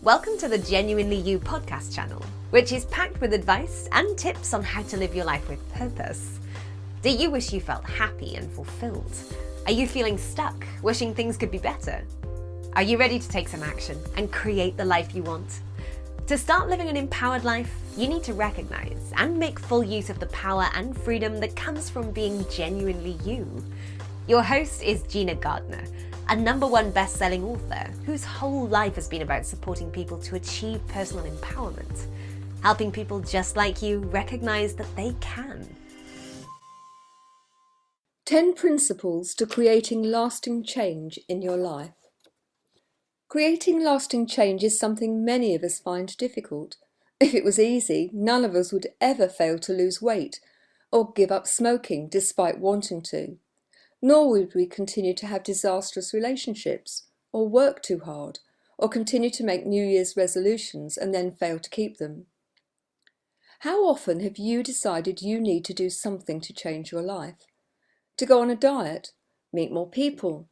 Welcome to the Genuinely You podcast channel, which is packed with advice and tips on how to live your life with purpose. Do you wish you felt happy and fulfilled? Are you feeling stuck, wishing things could be better? Are you ready to take some action and create the life you want? To start living an empowered life, you need to recognize and make full use of the power and freedom that comes from being genuinely you. Your host is Gina Gardner, a #1 best-selling author whose whole life has been about supporting people to achieve personal empowerment, helping people just like you recognize that they can. 10 principles to creating lasting change in your life. Creating lasting change is something many of us find difficult. If it was easy, none of us would ever fail to lose weight or give up smoking despite wanting to. Nor would we continue to have disastrous relationships, or work too hard, or continue to make New Year's resolutions and then fail to keep them. How often have you decided you need to do something to change your life? To go on a diet, meet more people,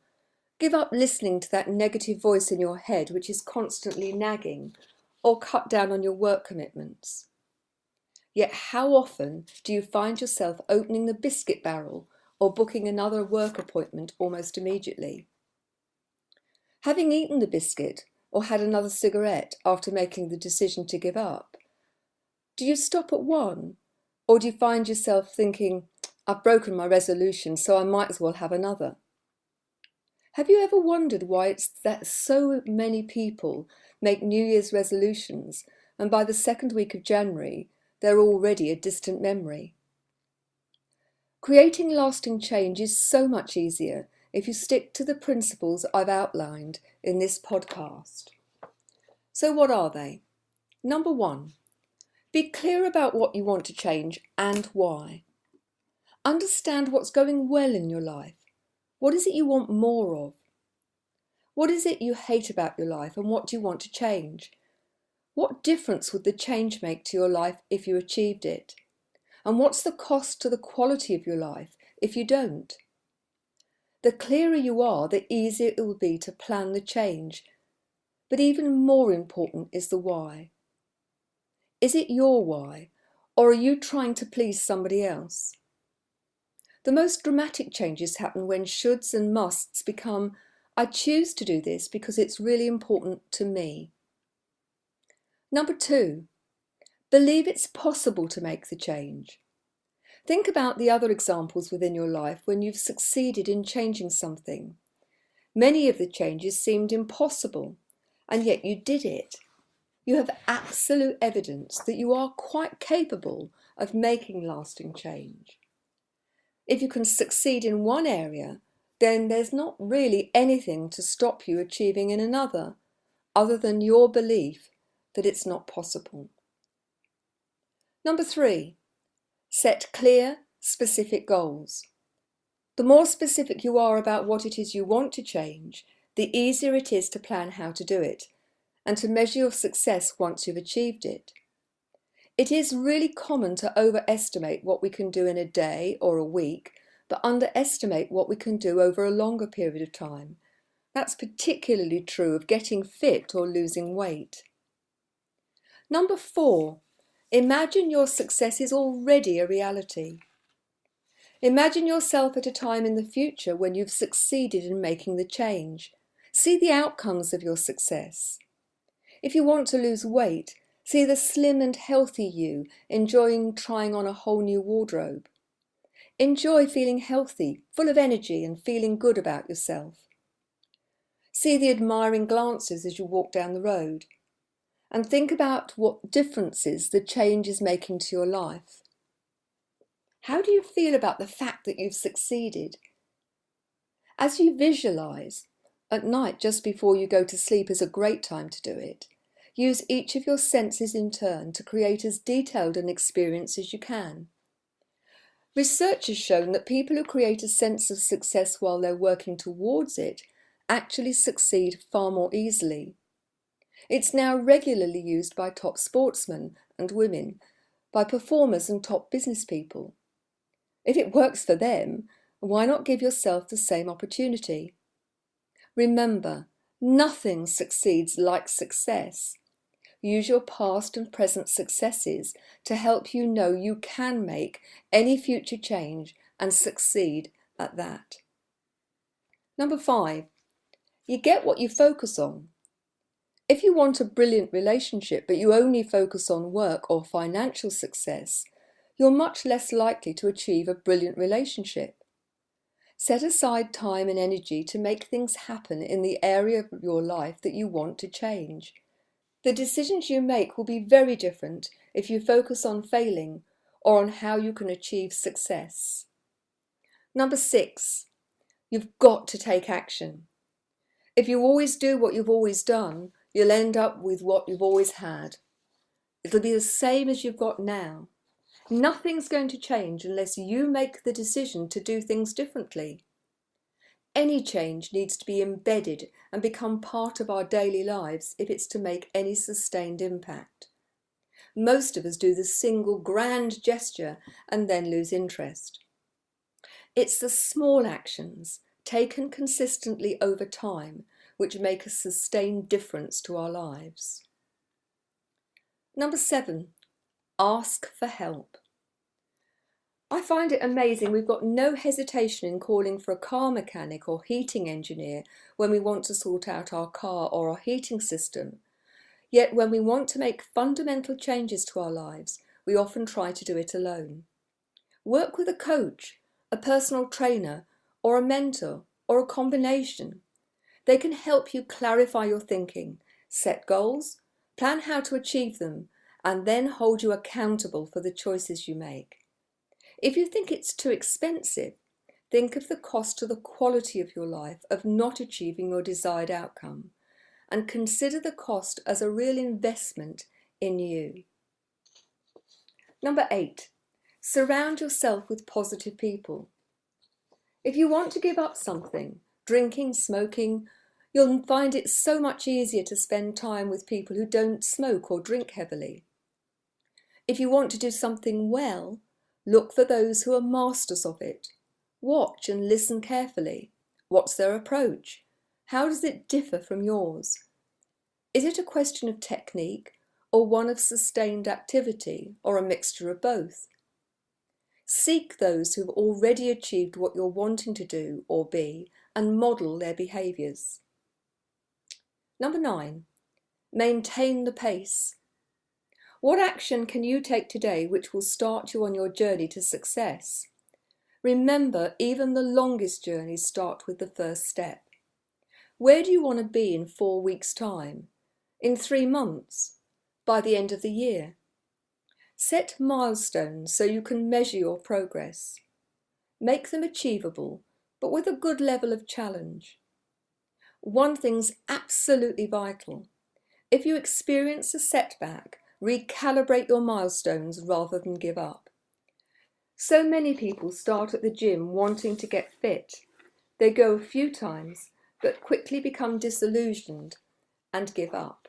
give up listening to that negative voice in your head which is constantly nagging, or cut down on your work commitments? Yet how often do you find yourself opening the biscuit barrel or booking another work appointment almost immediately? Having eaten the biscuit or had another cigarette after making the decision to give up, do you stop at one, or do you find yourself thinking, I've broken my resolution, so I might as well have another? Have you ever wondered why it's that so many people make New Year's resolutions and by the second week of January they're already a distant memory? Creating lasting change is so much easier if you stick to the principles I've outlined in this podcast. So what are they? 1, be clear about what you want to change and why. Understand what's going well in your life. What is it you want more of? What is it you hate about your life and what do you want to change? What difference would the change make to your life if you achieved it? And what's the cost to the quality of your life if you don't? The clearer you are, the easier it will be to plan the change. But even more important is the why. Is it your why, or are you trying to please somebody else? The most dramatic changes happen when shoulds and musts become, I choose to do this because it's really important to me. 2, believe it's possible to make the change. Think about the other examples within your life when you've succeeded in changing something. Many of the changes seemed impossible, and yet you did it. You have absolute evidence that you are quite capable of making lasting change. If you can succeed in one area, then there's not really anything to stop you achieving in another, other than your belief that it's not possible. 3, set clear, specific goals. The more specific you are about what it is you want to change, the easier it is to plan how to do it, and to measure your success once you've achieved it. It is really common to overestimate what we can do in a day or a week, but underestimate what we can do over a longer period of time. That's particularly true of getting fit or losing weight. 4, imagine your success is already a reality. Imagine yourself at a time in the future when you've succeeded in making the change. See the outcomes of your success. If you want to lose weight, see the slim and healthy you enjoying trying on a whole new wardrobe. Enjoy feeling healthy, full of energy and feeling good about yourself. See the admiring glances as you walk down the road. And think about what differences the change is making to your life. How do you feel about the fact that you've succeeded? As you visualize, at night just before you go to sleep is a great time to do it. Use each of your senses in turn to create as detailed an experience as you can. Research has shown that people who create a sense of success while they're working towards it actually succeed far more easily. It's now regularly used by top sportsmen and women, by performers and top business people. If it works for them, why not give yourself the same opportunity? Remember, nothing succeeds like success. Use your past and present successes to help you know you can make any future change and succeed at that. Number 5, you get what you focus on. If you want a brilliant relationship but you only focus on work or financial success, you're much less likely to achieve a brilliant relationship. Set aside time and energy to make things happen in the area of your life that you want to change. The decisions you make will be very different if you focus on failing or on how you can achieve success. Number 6, you've got to take action. If you always do what you've always done, you'll end up with what you've always had. It'll be the same as you've got now. Nothing's going to change unless you make the decision to do things differently. Any change needs to be embedded and become part of our daily lives if it's to make any sustained impact. Most of us do the single grand gesture and then lose interest. It's the small actions, taken consistently over time, which make a sustained difference to our lives. Number 7, ask for help. I find it amazing we've got no hesitation in calling for a car mechanic or heating engineer when we want to sort out our car or our heating system. Yet when we want to make fundamental changes to our lives, we often try to do it alone. Work with a coach, a personal trainer, or a mentor, or a combination. They can help you clarify your thinking, set goals, plan how to achieve them, and then hold you accountable for the choices you make. If you think it's too expensive, think of the cost to the quality of your life of not achieving your desired outcome, and consider the cost as a real investment in you. Number 8, surround yourself with positive people. If you want to give up something, drinking, smoking, you'll find it so much easier to spend time with people who don't smoke or drink heavily. If you want to do something well, look for those who are masters of it. Watch and listen carefully. What's their approach? How does it differ from yours? Is it a question of technique or one of sustained activity or a mixture of both? Seek those who've already achieved what you're wanting to do or be and model their behaviours. Number 9, maintain the pace. What action can you take today which will start you on your journey to success? Remember, even the longest journeys start with the first step. Where do you want to be in 4 weeks' time? In 3 months? By the end of the year? Set milestones so you can measure your progress. Make them achievable, but with a good level of challenge. One thing's absolutely vital. If you experience a setback, recalibrate your milestones rather than give up. So many people start at the gym wanting to get fit. They go a few times, but quickly become disillusioned and give up.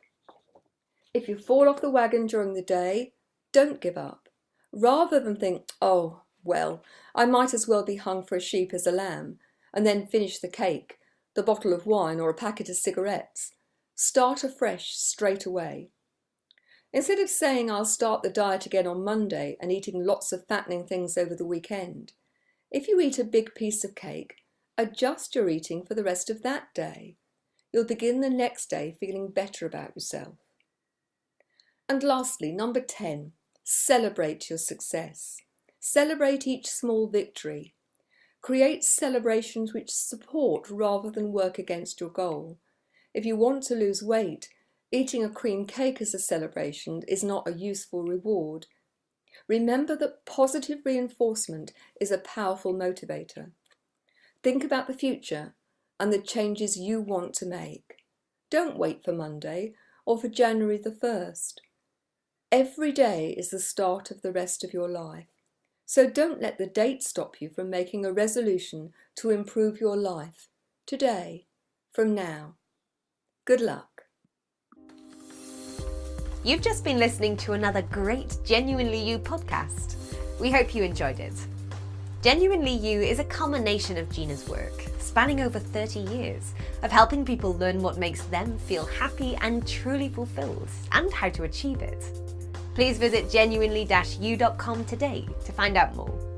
If you fall off the wagon during the day, don't give up. Rather than think, oh, well, I might as well be hung for a sheep as a lamb, and then finish the cake, the bottle of wine or a packet of cigarettes. Start afresh straight away. Instead of saying I'll start the diet again on Monday and eating lots of fattening things over the weekend, if you eat a big piece of cake, adjust your eating for the rest of that day. You'll begin the next day feeling better about yourself. And lastly, number 10, celebrate your success. Celebrate each small victory. Create celebrations which support rather than work against your goal. If you want to lose weight, eating a cream cake as a celebration is not a useful reward. Remember that positive reinforcement is a powerful motivator. Think about the future and the changes you want to make. Don't wait for Monday or for January the 1st. Every day is the start of the rest of your life. So don't let the date stop you from making a resolution to improve your life today, from now. Good luck. You've just been listening to another great Genuinely You podcast. We hope you enjoyed it. Genuinely You is a culmination of Gina's work, spanning over 30 years, of helping people learn what makes them feel happy and truly fulfilled, and how to achieve it. Please visit genuinely-you.com today to find out more.